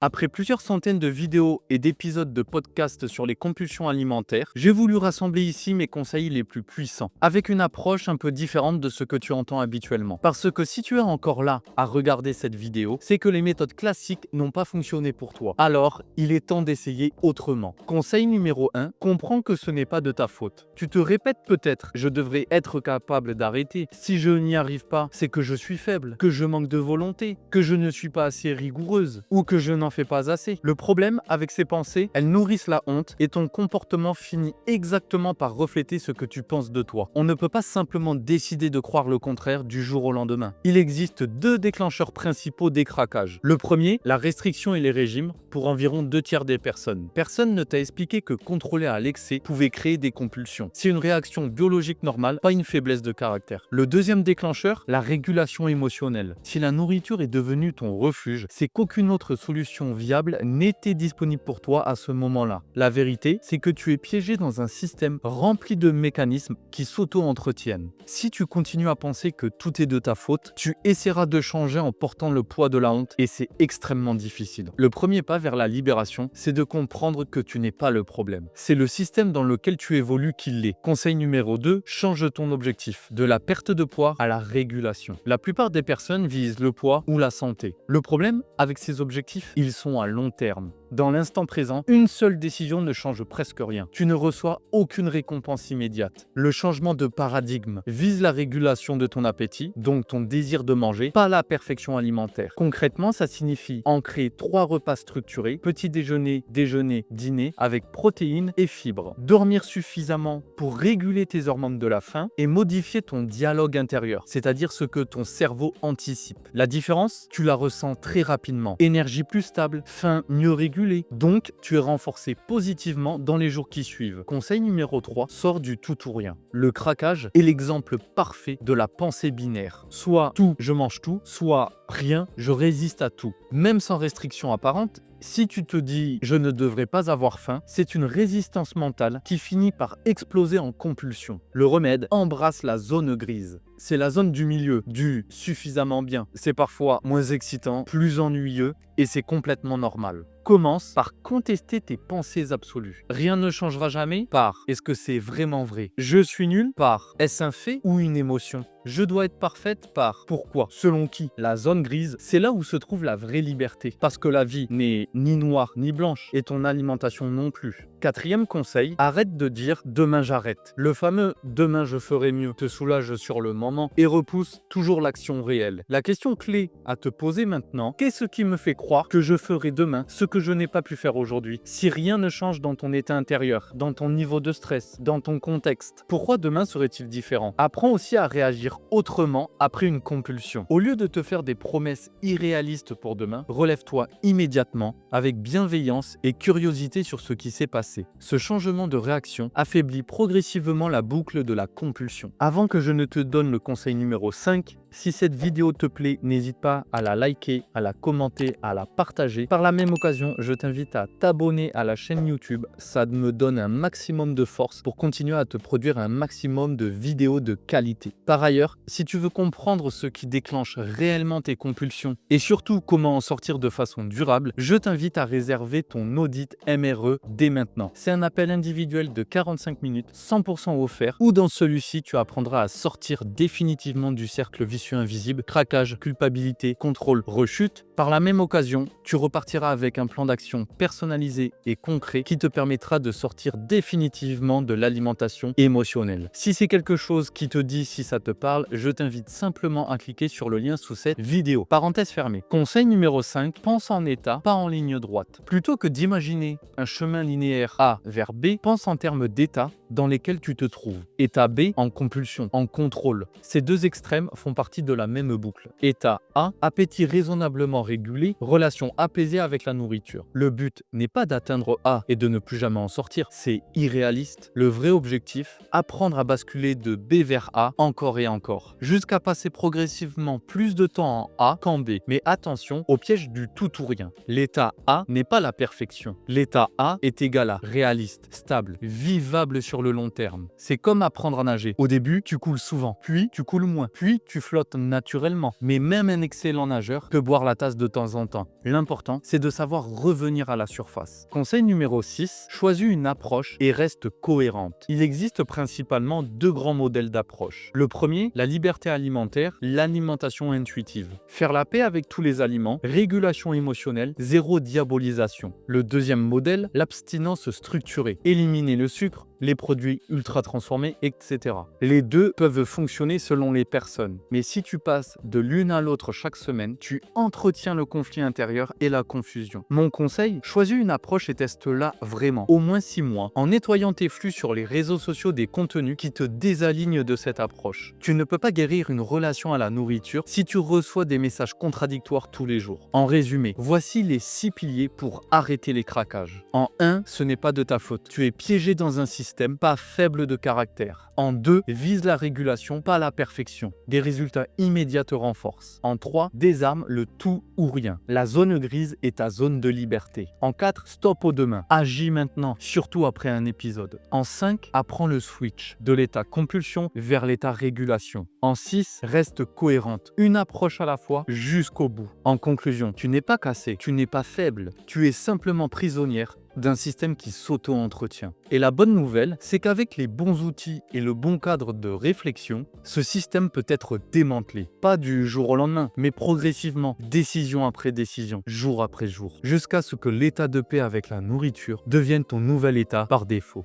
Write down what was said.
Après plusieurs centaines de vidéos et d'épisodes de podcasts sur les compulsions alimentaires, j'ai voulu rassembler ici mes conseils les plus puissants, avec une approche un peu différente de ce que tu entends habituellement. Parce que si tu es encore là à regarder cette vidéo, c'est que les méthodes classiques n'ont pas fonctionné pour toi. Alors, il est temps d'essayer autrement. Conseil numéro 1, comprends que ce n'est pas de ta faute. Tu te répètes peut-être, je devrais être capable d'arrêter. Si je n'y arrive pas, c'est que je suis faible, que je manque de volonté, que je ne suis pas assez rigoureuse, ou que je n'en fais pas assez. Le problème avec ces pensées, elles nourrissent la honte et ton comportement finit exactement par refléter ce que tu penses de toi. On ne peut pas simplement décider de croire le contraire du jour au lendemain. Il existe deux déclencheurs principaux des craquages. Le premier, la restriction et les régimes pour environ 2/3 des personnes. Personne ne t'a expliqué que contrôler à l'excès pouvait créer des compulsions. C'est une réaction biologique normale, pas une faiblesse de caractère. Le deuxième déclencheur, la régulation émotionnelle. Si la nourriture est devenue ton refuge, c'est qu'aucune autre solution viable n'était disponible pour toi à ce moment-là. La vérité, c'est que tu es piégé dans un système rempli de mécanismes qui s'auto-entretiennent. Si tu continues à penser que tout est de ta faute, tu essaieras de changer en portant le poids de la honte et c'est extrêmement difficile. Le premier pas vers la libération, c'est de comprendre que tu n'es pas le problème. C'est le système dans lequel tu évolues qui l'est. Conseil numéro 2, change ton objectif. De la perte de poids à la régulation. La plupart des personnes visent le poids ou la santé. Le problème avec ces objectifs, ils sont à long terme. Dans l'instant présent, une seule décision ne change presque rien. Tu ne reçois aucune récompense immédiate. Le changement de paradigme vise la régulation de ton appétit, donc ton désir de manger, pas la perfection alimentaire. Concrètement, ça signifie ancrer 3 repas structurés, petit déjeuner, déjeuner, dîner, avec protéines et fibres. Dormir suffisamment pour réguler tes hormones de la faim et modifier ton dialogue intérieur, c'est-à-dire ce que ton cerveau anticipe. La différence, tu la ressens très rapidement. Énergie plus stable, faim mieux régulée. Donc, tu es renforcé positivement dans les jours qui suivent. Conseil numéro 3, sors du tout ou rien. Le craquage est l'exemple parfait de la pensée binaire. Soit tout, je mange tout, soit rien, je résiste à tout. Même sans restriction apparente, si tu te dis « je ne devrais pas avoir faim », c'est une résistance mentale qui finit par exploser en compulsion. Le remède embrasse la zone grise. C'est la zone du milieu, du suffisamment bien. C'est parfois moins excitant, plus ennuyeux et c'est complètement normal. Commence par contester tes pensées absolues. Rien ne changera jamais par « est-ce que c'est vraiment vrai ?» Je suis nul par « est-ce un fait ou une émotion ?» Je dois être parfaite par « pourquoi ?» Selon qui? La zone grise, c'est là où se trouve la vraie liberté. Parce que la vie n'est ni noire ni blanche et ton alimentation non plus. Quatrième conseil, arrête de dire « demain j'arrête ». Le fameux « demain je ferai mieux » te soulage sur le moment et repousse toujours l'action réelle. La question clé à te poser maintenant, qu'est-ce qui me fait croire que je ferai demain ce que je n'ai pas pu faire aujourd'hui? Si rien ne change dans ton état intérieur, dans ton niveau de stress, dans ton contexte, pourquoi demain serait-il différent? Apprends aussi à réagir autrement après une compulsion. Au lieu de te faire des promesses irréalistes pour demain, relève-toi immédiatement avec bienveillance et curiosité sur ce qui s'est passé. Ce changement de réaction affaiblit progressivement la boucle de la compulsion. Avant que je ne te donne le conseil numéro 5, si cette vidéo te plaît, n'hésite pas à la liker, à la commenter, à la partager. Par la même occasion, je t'invite à t'abonner à la chaîne YouTube. Ça me donne un maximum de force pour continuer à te produire un maximum de vidéos de qualité. Par ailleurs, si tu veux comprendre ce qui déclenche réellement tes compulsions et surtout comment en sortir de façon durable, je t'invite à réserver ton audit MRE dès maintenant. C'est un appel individuel de 45 minutes, 100% offert, où dans celui-ci, tu apprendras à sortir définitivement du cercle vicieux invisible, craquage, culpabilité, contrôle, rechute. Par la même occasion, tu repartiras avec un plan d'action personnalisé et concret qui te permettra de sortir définitivement de l'alimentation émotionnelle. Si c'est quelque chose qui te dit si ça te parle, je t'invite simplement à cliquer sur le lien sous cette vidéo. Parenthèse fermée. Conseil numéro 5, pense en état, pas en ligne droite. Plutôt que d'imaginer un chemin linéaire A vers B, pense en termes d'état dans lesquels tu te trouves. État B en compulsion, en contrôle. Ces deux extrêmes font partie de la même boucle. État A, appétit raisonnablement régulé, relation apaisée avec la nourriture. Le but n'est pas d'atteindre A et de ne plus jamais en sortir, c'est irréaliste. Le vrai objectif, apprendre à basculer de B vers A encore et encore, jusqu'à passer progressivement plus de temps en A qu'en B. Mais attention au piège du tout ou rien. L'état A n'est pas la perfection. L'état A est égal à réaliste, stable, vivable sur le long terme. C'est comme apprendre à nager. Au début, tu coules souvent, puis tu coules moins, puis tu flottes flotte naturellement, mais même un excellent nageur peut boire la tasse de temps en temps. L'important, c'est de savoir revenir à la surface. Conseil numéro 6, choisis une approche et reste cohérente. Il existe principalement deux grands modèles d'approche. Le premier, la liberté alimentaire, l'alimentation intuitive. Faire la paix avec tous les aliments, régulation émotionnelle, zéro diabolisation. Le deuxième modèle, l'abstinence structurée. Éliminer le sucre, les produits ultra transformés, etc. Les deux peuvent fonctionner selon les personnes. Mais si tu passes de l'une à l'autre chaque semaine, tu entretiens le conflit intérieur et la confusion. Mon conseil, choisis une approche et teste-la vraiment, au moins 6 mois, en nettoyant tes flux sur les réseaux sociaux des contenus qui te désalignent de cette approche. Tu ne peux pas guérir une relation à la nourriture si tu reçois des messages contradictoires tous les jours. En résumé, voici les 6 piliers pour arrêter les craquages. En 1, ce n'est pas de ta faute. Tu es piégé dans un système pas faible de caractère. En 2, vise la régulation, pas la perfection. Des résultats immédiats te renforcent. En 3, désarme le tout ou rien. La zone grise est ta zone de liberté. En 4, stop au demain. Agis maintenant, surtout après un épisode. En 5, apprends le switch de l'état compulsion vers l'état régulation. En 6, reste cohérente. Une approche à la fois jusqu'au bout. En conclusion, tu n'es pas cassé, tu n'es pas faible, tu es simplement prisonnière d'un système qui s'auto-entretient. Et la bonne nouvelle, c'est qu'avec les bons outils et le bon cadre de réflexion, ce système peut être démantelé. Pas du jour au lendemain, mais progressivement, décision après décision, jour après jour, jusqu'à ce que l'état de paix avec la nourriture devienne ton nouvel état par défaut.